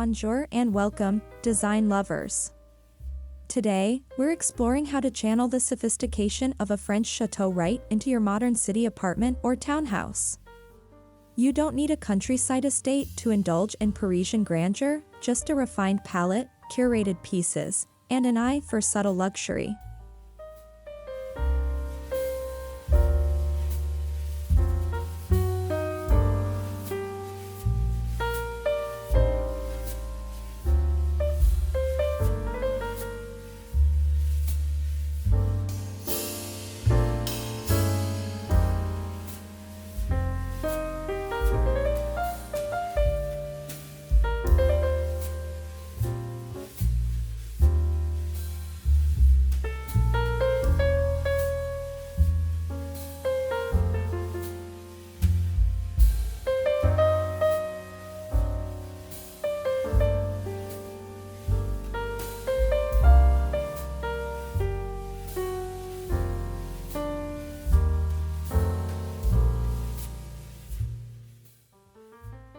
Bonjour and welcome, design lovers. Today, we're exploring how to channel the sophistication of a French chateau right into your modern city apartment or townhouse. You don't need a countryside estate to indulge in Parisian grandeur, just a refined palette, curated pieces, and an eye for subtle luxury.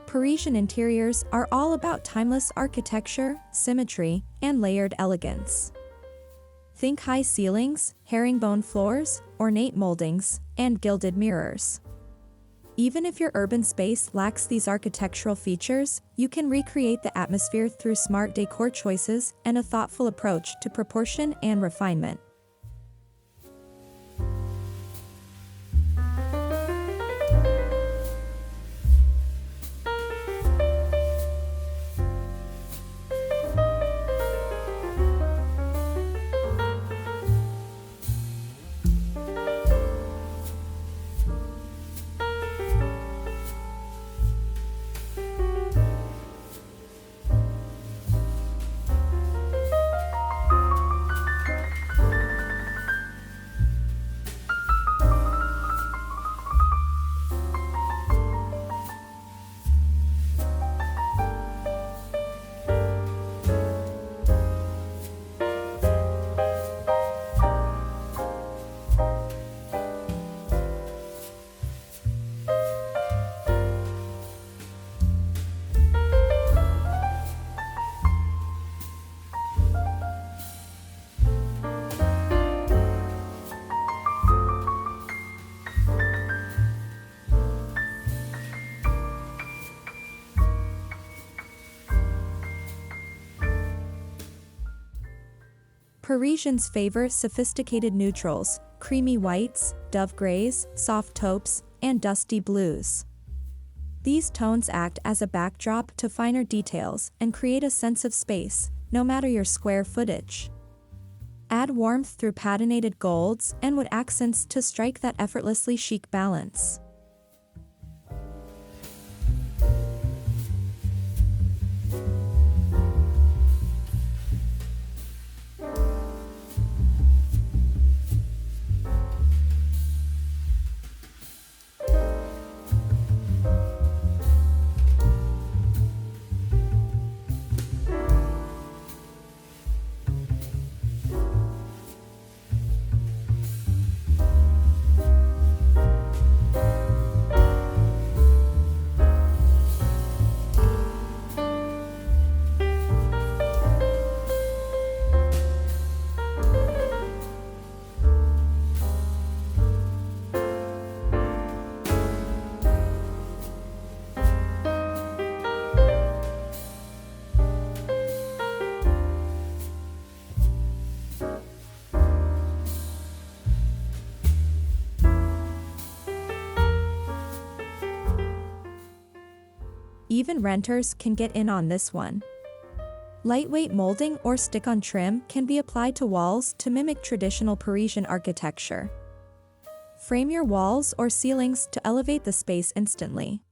Parisian interiors are all about timeless architecture, symmetry, and layered elegance. Think high ceilings, herringbone floors, ornate moldings, and gilded mirrors. Even if your urban space lacks these architectural features, you can recreate the atmosphere through smart decor choices and a thoughtful approach to proportion and refinement. Parisians favor sophisticated neutrals, creamy whites, dove grays, soft taupes, and dusty blues. These tones act as a backdrop to finer details and create a sense of space, no matter your square footage. Add warmth through patinated golds and wood accents to strike that effortlessly chic balance. Even renters can get in on this one. Lightweight molding or stick-on trim can be applied to walls to mimic traditional Parisian architecture. Frame your walls or ceilings to elevate the space instantly.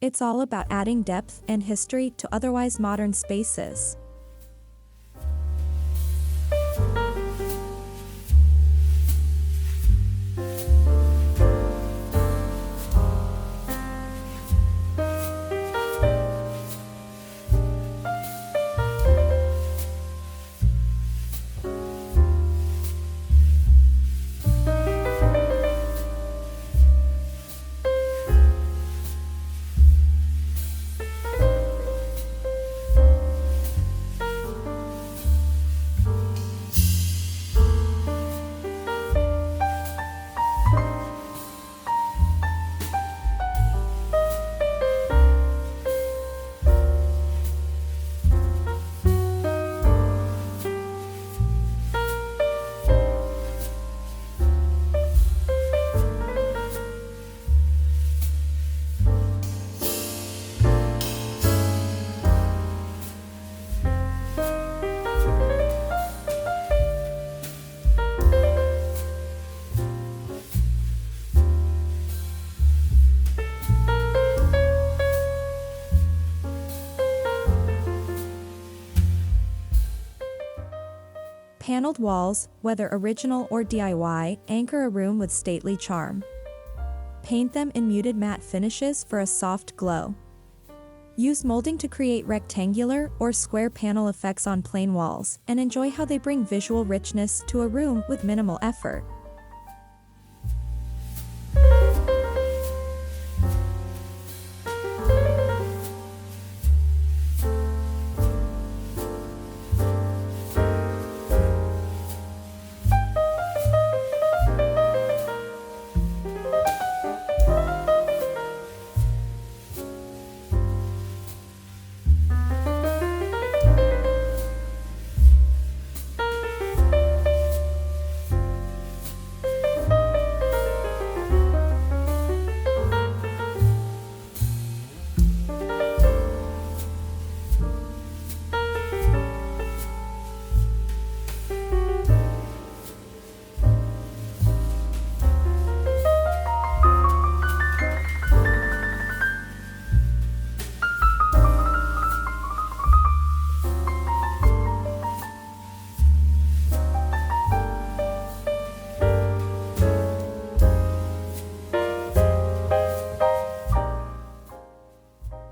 It's all about adding depth and history to otherwise modern spaces. Paneled walls, whether original or DIY, anchor a room with stately charm. Paint them in muted matte finishes for a soft glow. Use molding to create rectangular or square panel effects on plain walls, and enjoy how they bring visual richness to a room with minimal effort.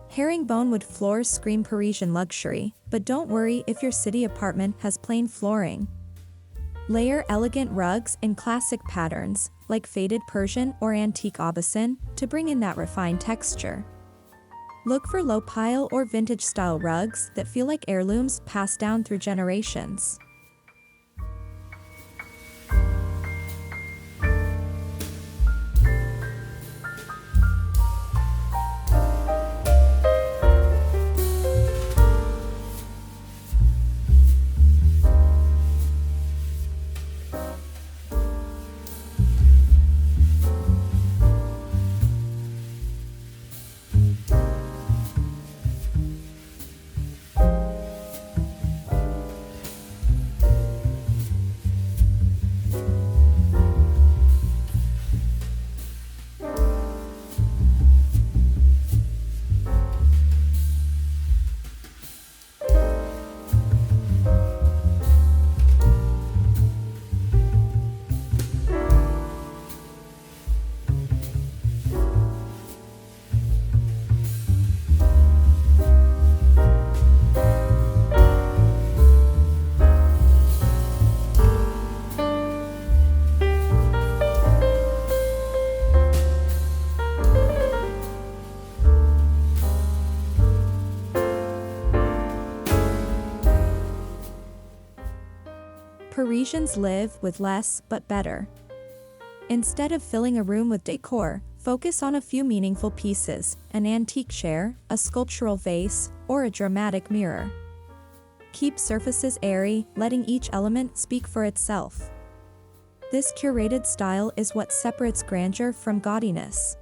Herringbone wood floors scream Parisian luxury, but don't worry if your city apartment has plain flooring. Layer elegant rugs in classic patterns, like faded Persian or antique Aubusson, to bring in that refined texture. Look for low-pile or vintage-style rugs that feel like heirlooms passed down through generations. Parisians live with less but better. Instead of filling a room with decor, focus on a few meaningful pieces: an antique chair, a sculptural vase, or a dramatic mirror. Keep surfaces airy, letting each element speak for itself. This curated style is what separates grandeur from gaudiness.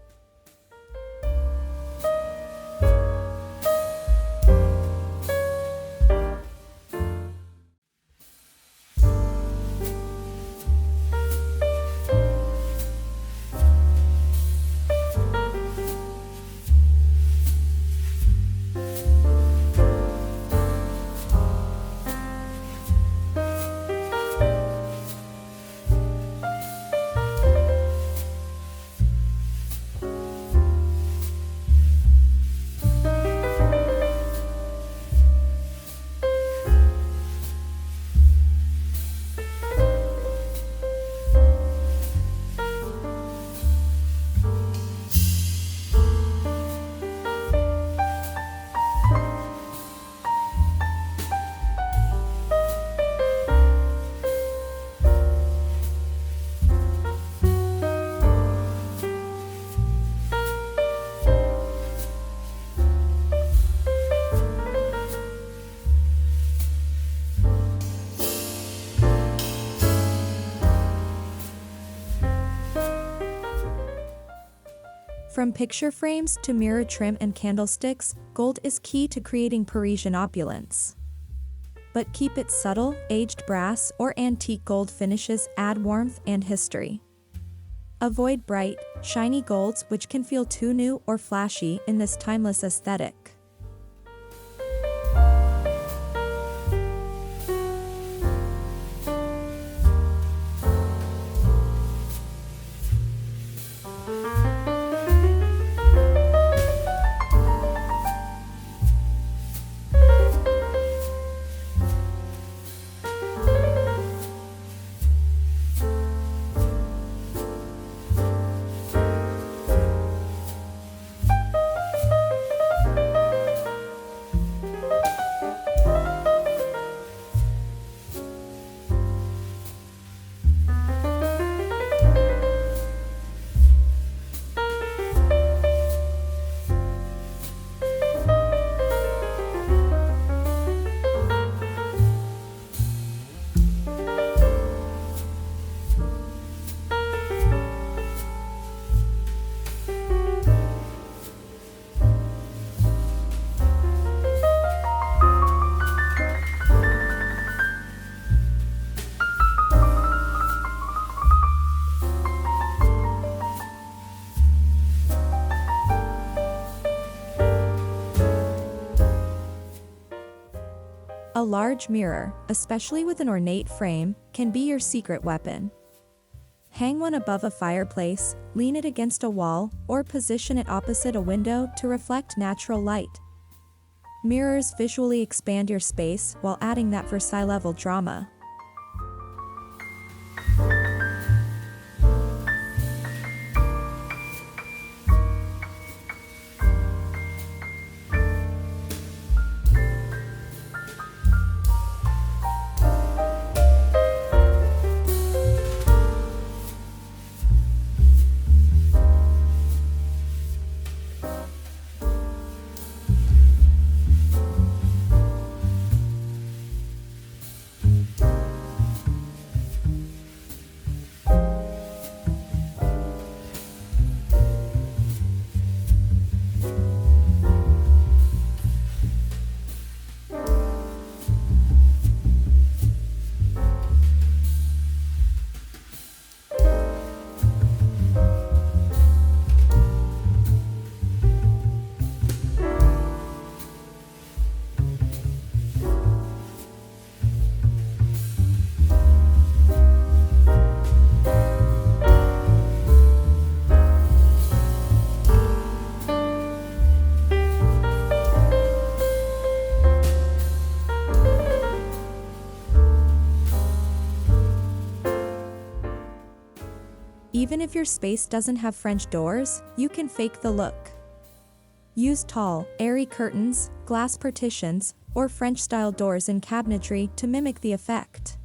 From picture frames to mirror trim and candlesticks, gold is key to creating Parisian opulence. But keep it subtle. Aged brass or antique gold finishes add warmth and history. Avoid bright, shiny golds which can feel too new or flashy in this timeless aesthetic. large mirror, especially with an ornate frame, can be your secret weapon. Hang one above a fireplace, lean it against a wall, or position it opposite a window to reflect natural light. Mirrors visually expand your space while adding that Versailles-level drama. Even if your space doesn't have French doors, you can fake the look. Use tall, airy curtains, glass partitions, or French-style doors in cabinetry to mimic the effect.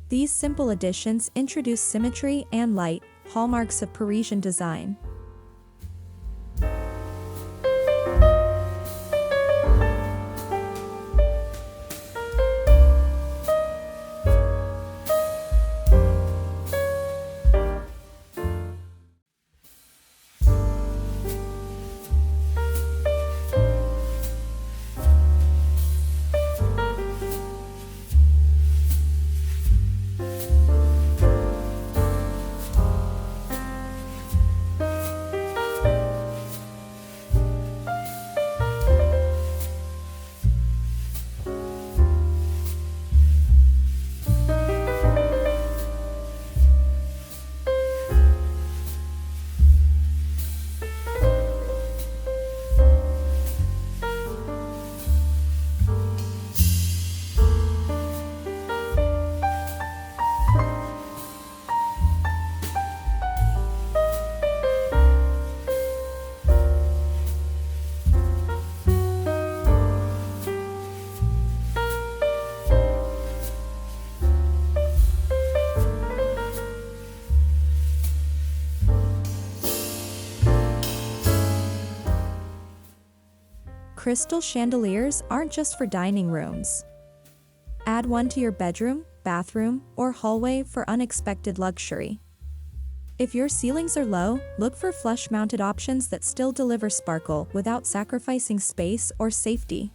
These simple additions introduce symmetry and light, hallmarks of Parisian design. Crystal chandeliers aren't just for dining rooms. Add one to your bedroom, bathroom, or hallway for unexpected luxury. If your ceilings are low, look for flush-mounted options that still deliver sparkle without sacrificing space or safety.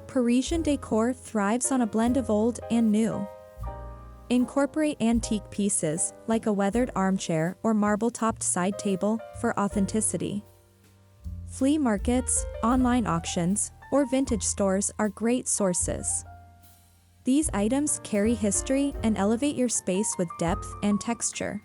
Parisian decor thrives on a blend of old and new. Incorporate antique pieces, like a weathered armchair or marble-topped side table, for authenticity. Flea markets, online auctions, or vintage stores are great sources. These items carry history and elevate your space with depth and texture.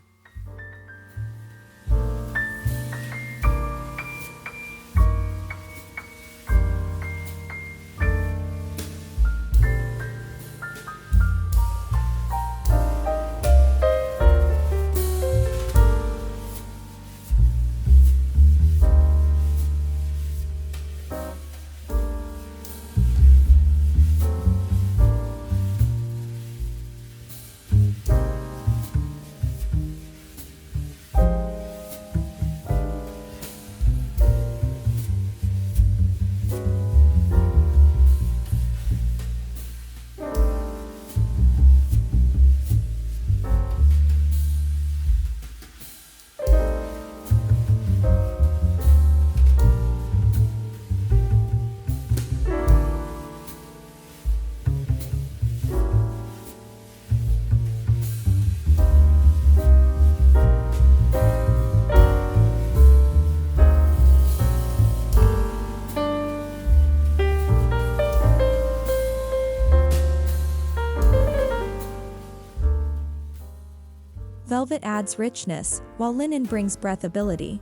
Velvet adds richness, while linen brings breathability.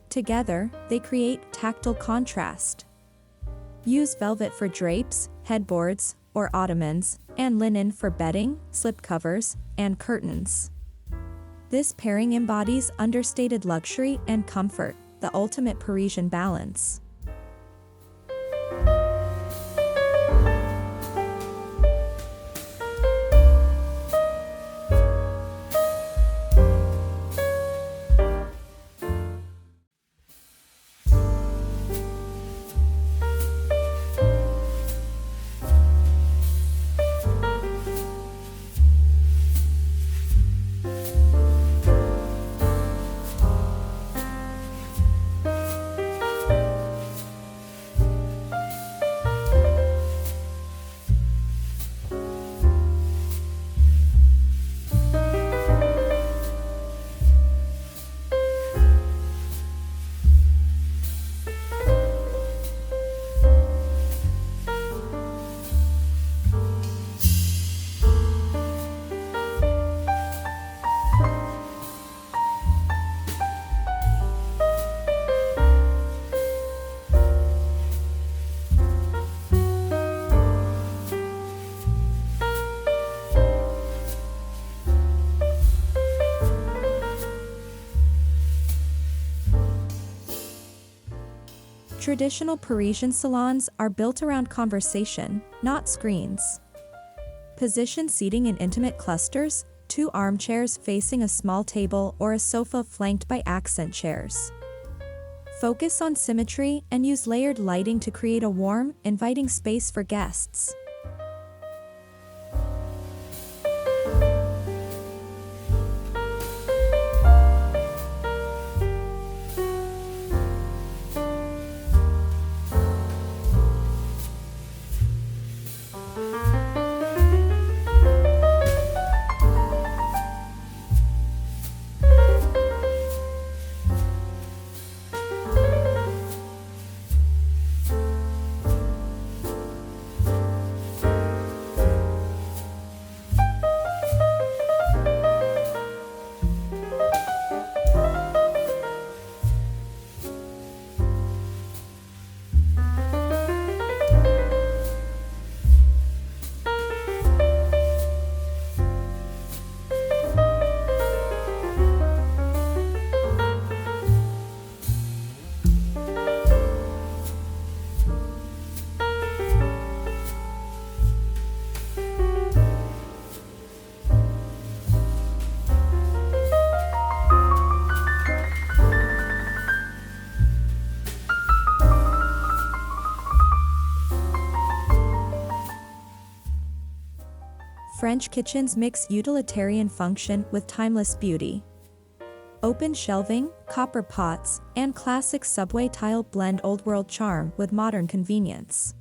Together, they create tactile contrast. Use velvet for drapes, headboards, or ottomans, and linen for bedding, slipcovers, and curtains. This pairing embodies understated luxury and comfort, the ultimate Parisian balance. Traditional Parisian salons are built around conversation, not screens. Position seating in intimate clusters, 2 armchairs facing a small table or a sofa flanked by accent chairs. Focus on symmetry and use layered lighting to create a warm, inviting space for guests. French kitchens mix utilitarian function with timeless beauty. Open shelving, copper pots, and classic subway tile blend old-world charm with modern convenience.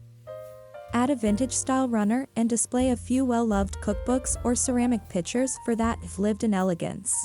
Add a vintage-style runner and display a few well-loved cookbooks or ceramic pitchers for that lived-in elegance.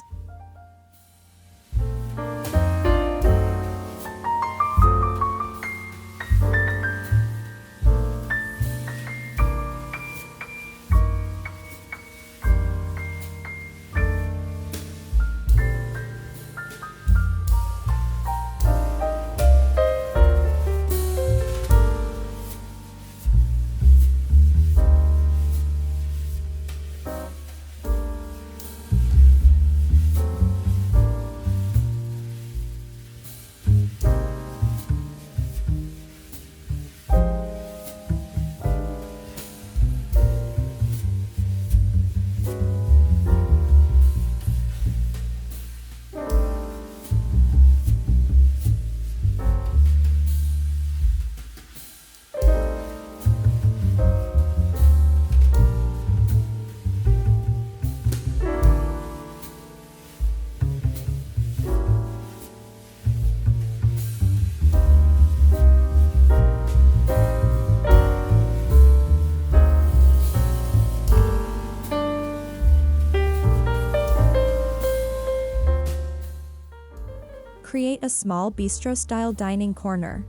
create a small bistro-style dining corner.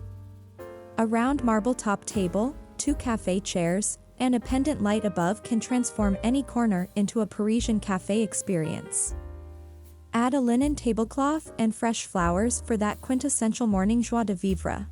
A round marble-top table, 2 cafe chairs, and a pendant light above can transform any corner into a Parisian cafe experience. Add a linen tablecloth and fresh flowers for that quintessential morning joie de vivre.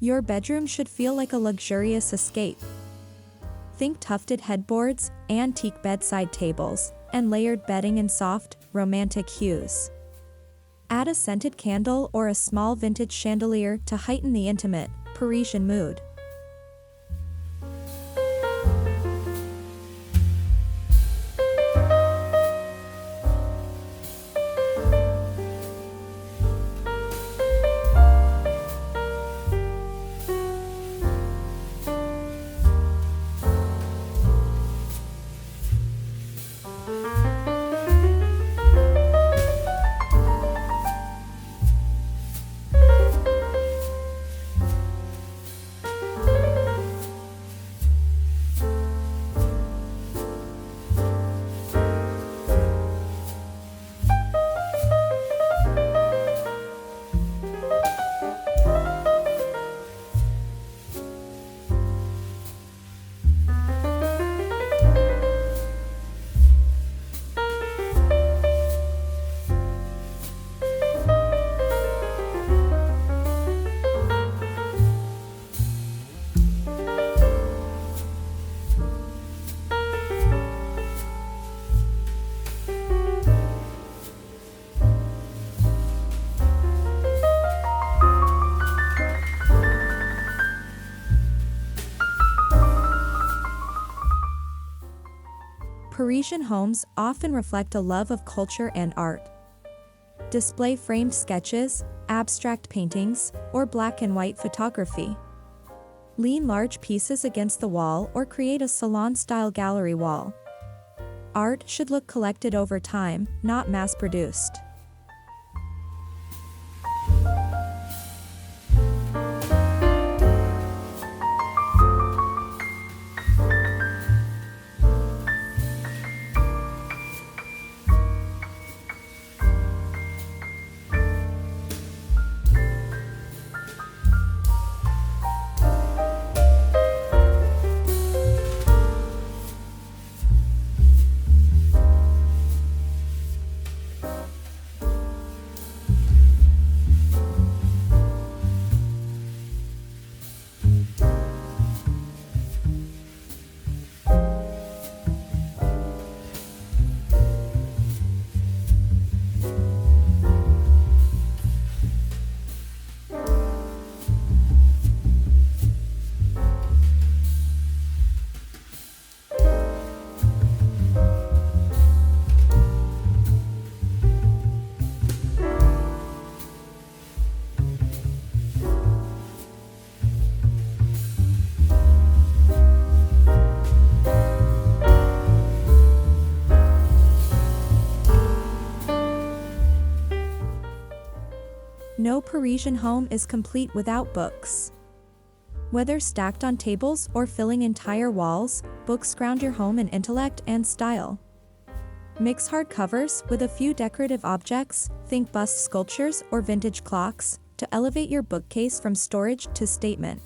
Your bedroom should feel like a luxurious escape. Think tufted headboards, antique bedside tables, and layered bedding in soft, romantic hues. Add a scented candle or a small vintage chandelier to heighten the intimate, Parisian mood. Parisian homes often reflect a love of culture and art. Display framed sketches, abstract paintings, or black and white photography. Lean large pieces against the wall or create a salon-style gallery wall. Art should look collected over time, not mass-produced. No Parisian home is complete without books. Whether stacked on tables or filling entire walls, books ground your home in intellect and style. Mix hard covers with a few decorative objects, think bust sculptures or vintage clocks, to elevate your bookcase from storage to statement.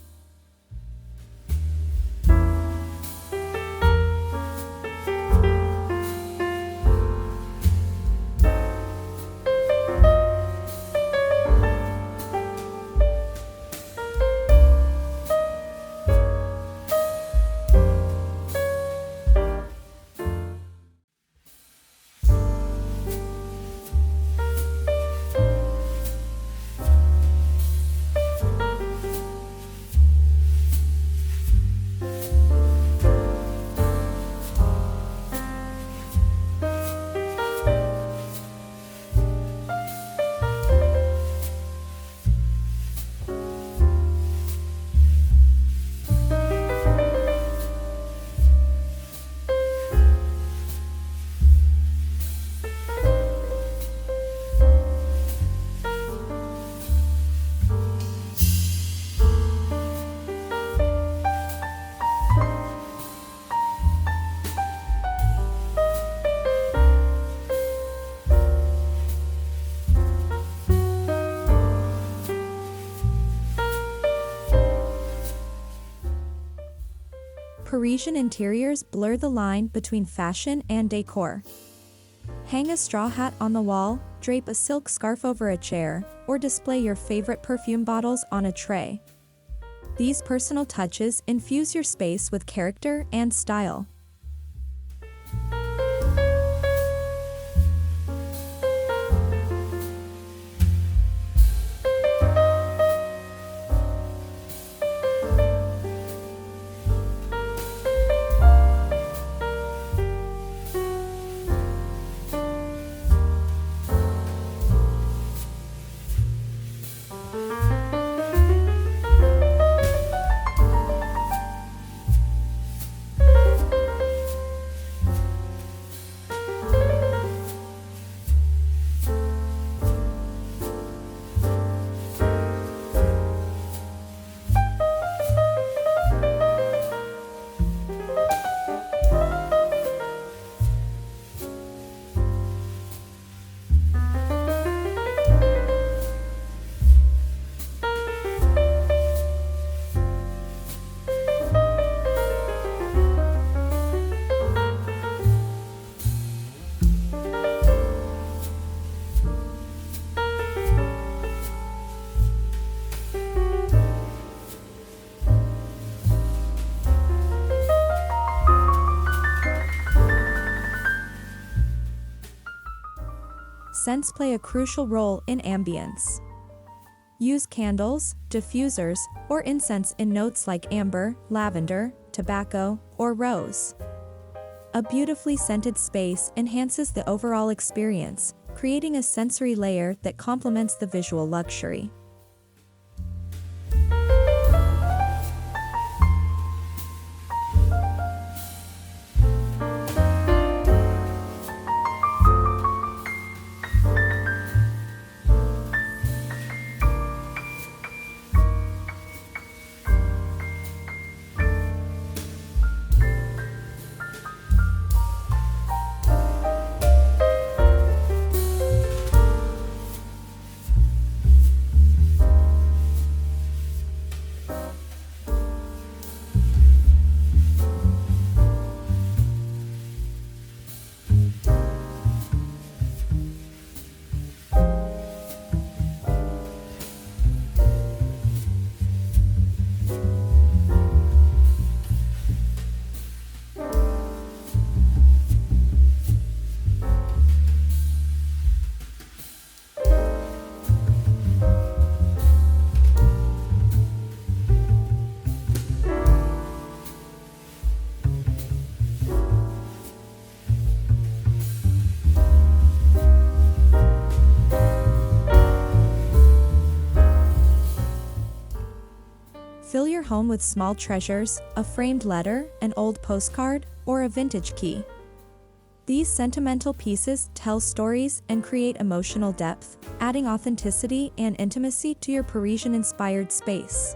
Parisian interiors blur the line between fashion and decor. Hang a straw hat on the wall, drape a silk scarf over a chair, or display your favorite perfume bottles on a tray. These personal touches infuse your space with character and style. Scents play a crucial role in ambience. Use candles, diffusers, or incense in notes like amber, lavender, tobacco, or rose. A beautifully scented space enhances the overall experience, creating a sensory layer that complements the visual luxury. Fill your home with small treasures, a framed letter, an old postcard, or a vintage key. These sentimental pieces tell stories and create emotional depth, adding authenticity and intimacy to your Parisian-inspired space.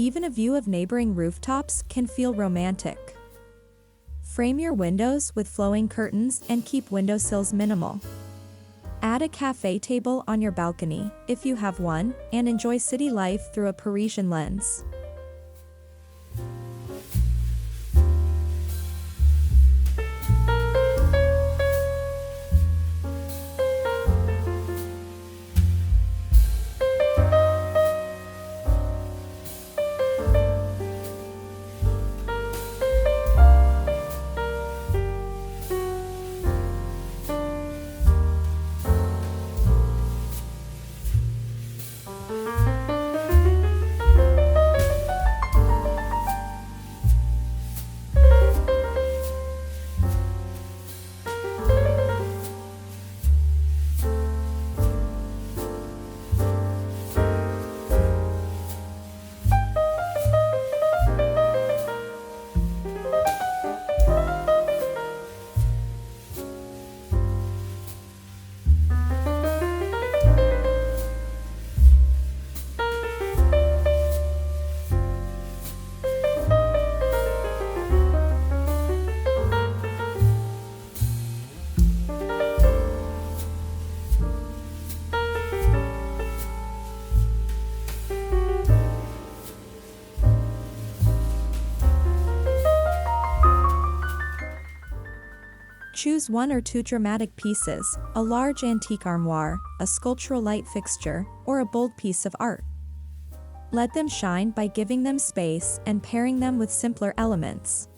Even a view of neighboring rooftops can feel romantic. Frame your windows with flowing curtains and keep windowsills minimal. Add a cafe table on your balcony, if you have one, and enjoy city life through a Parisian lens. Choose one or two dramatic pieces, a large antique armoire, a sculptural light fixture, or a bold piece of art. Let them shine by giving them space and pairing them with simpler elements.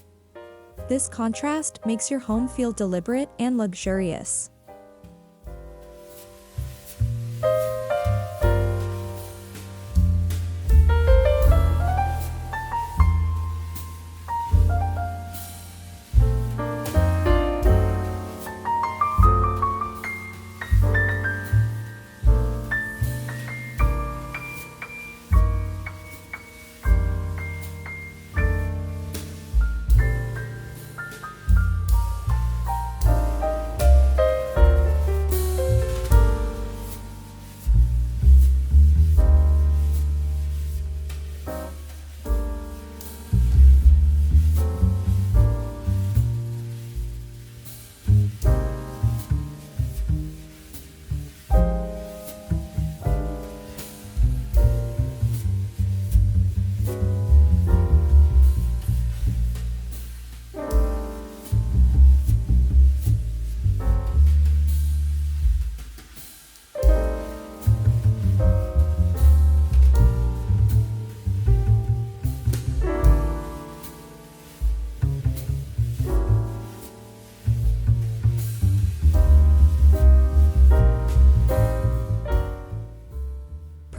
This contrast makes your home feel deliberate and luxurious.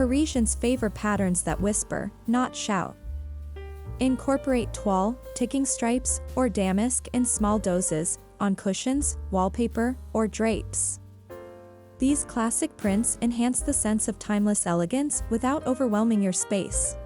Parisians favor patterns that whisper, not shout. Incorporate toile, ticking stripes, or damask in small doses, on cushions, wallpaper, or drapes. These classic prints enhance the sense of timeless elegance without overwhelming your space.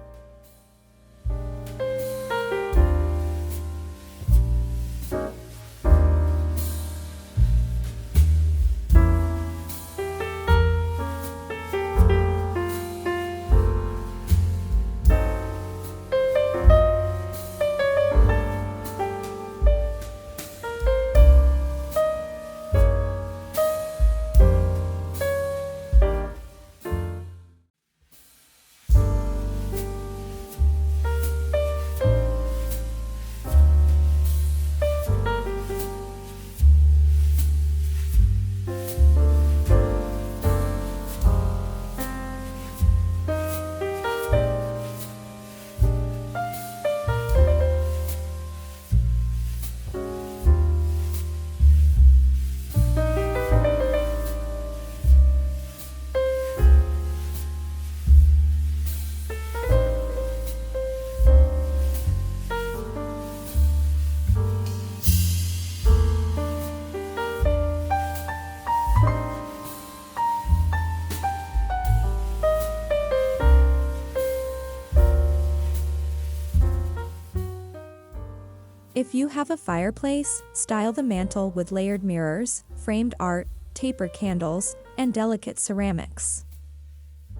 If you have a fireplace, style the mantle with layered mirrors, framed art, taper candles, and delicate ceramics.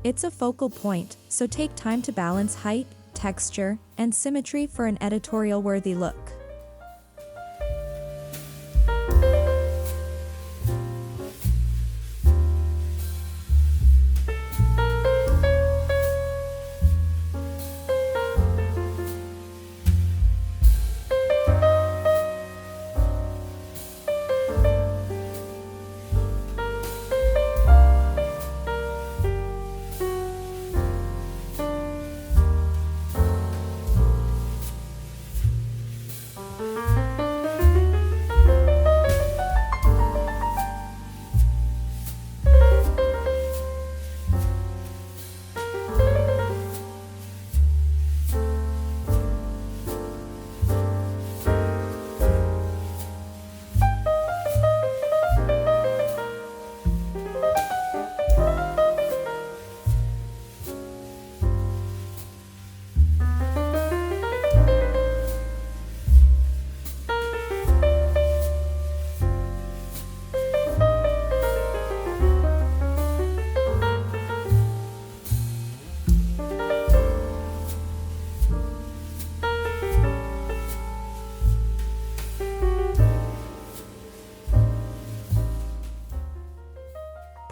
It's a focal point, so take time to balance height, texture, and symmetry for an editorial-worthy look.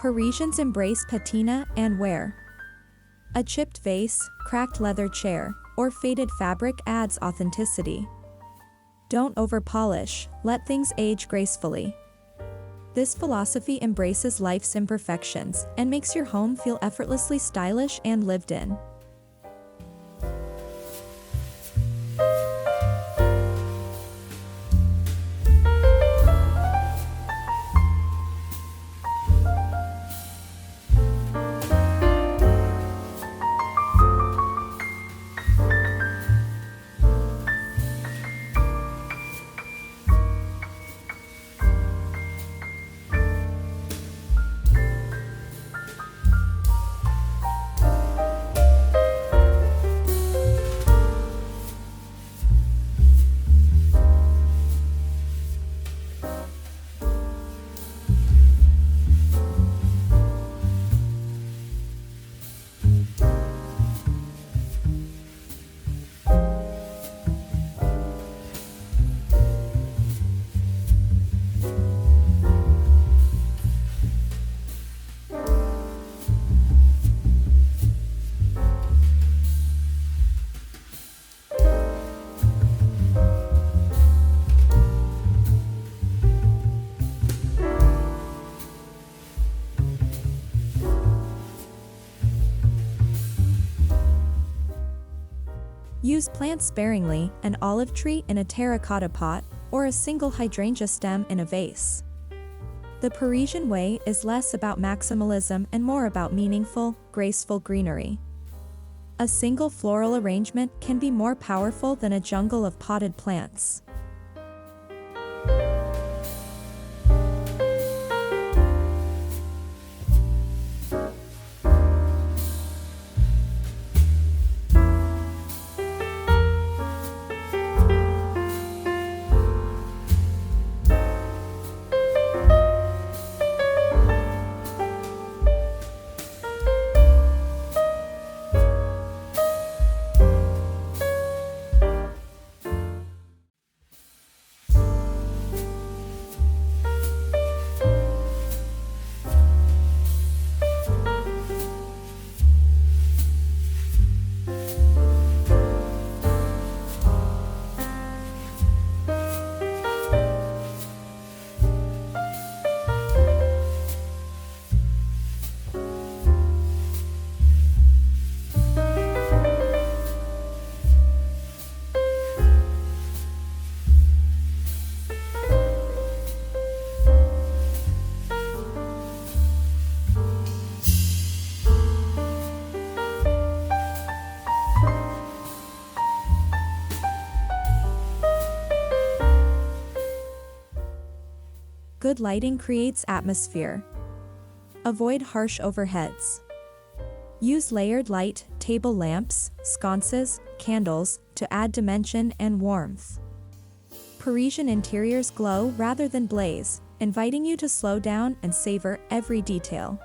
Parisians embrace patina and wear. A chipped vase, cracked leather chair, or faded fabric adds authenticity. Don't over-polish, let things age gracefully. This philosophy embraces life's imperfections and makes your home feel effortlessly stylish and lived in. Use plants sparingly, an olive tree in a terracotta pot, or a single hydrangea stem in a vase. The Parisian way is less about maximalism and more about meaningful, graceful greenery. A single floral arrangement can be more powerful than a jungle of potted plants. Good lighting creates atmosphere. Avoid harsh overheads. Use layered light, table lamps, sconces, candles to add dimension and warmth. Parisian interiors glow rather than blaze, inviting you to slow down and savor every detail.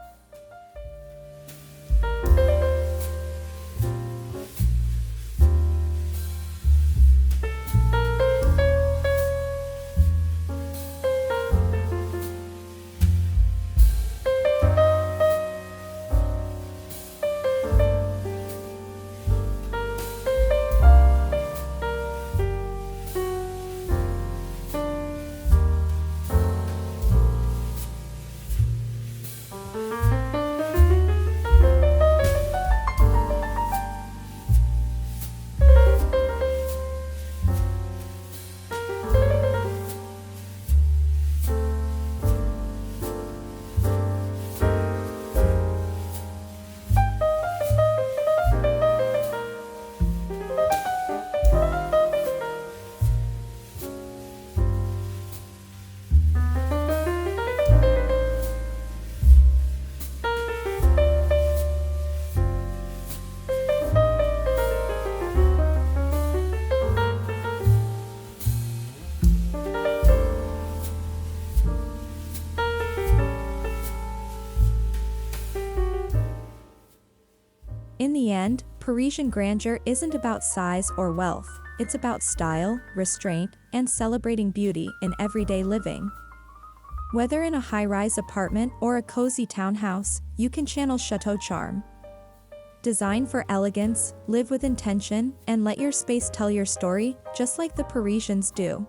In the end, Parisian grandeur isn't about size or wealth, it's about style, restraint, and celebrating beauty in everyday living. Whether in a high-rise apartment or a cozy townhouse, you can channel chateau charm. Design for elegance, live with intention, and let your space tell your story, just like the Parisians do.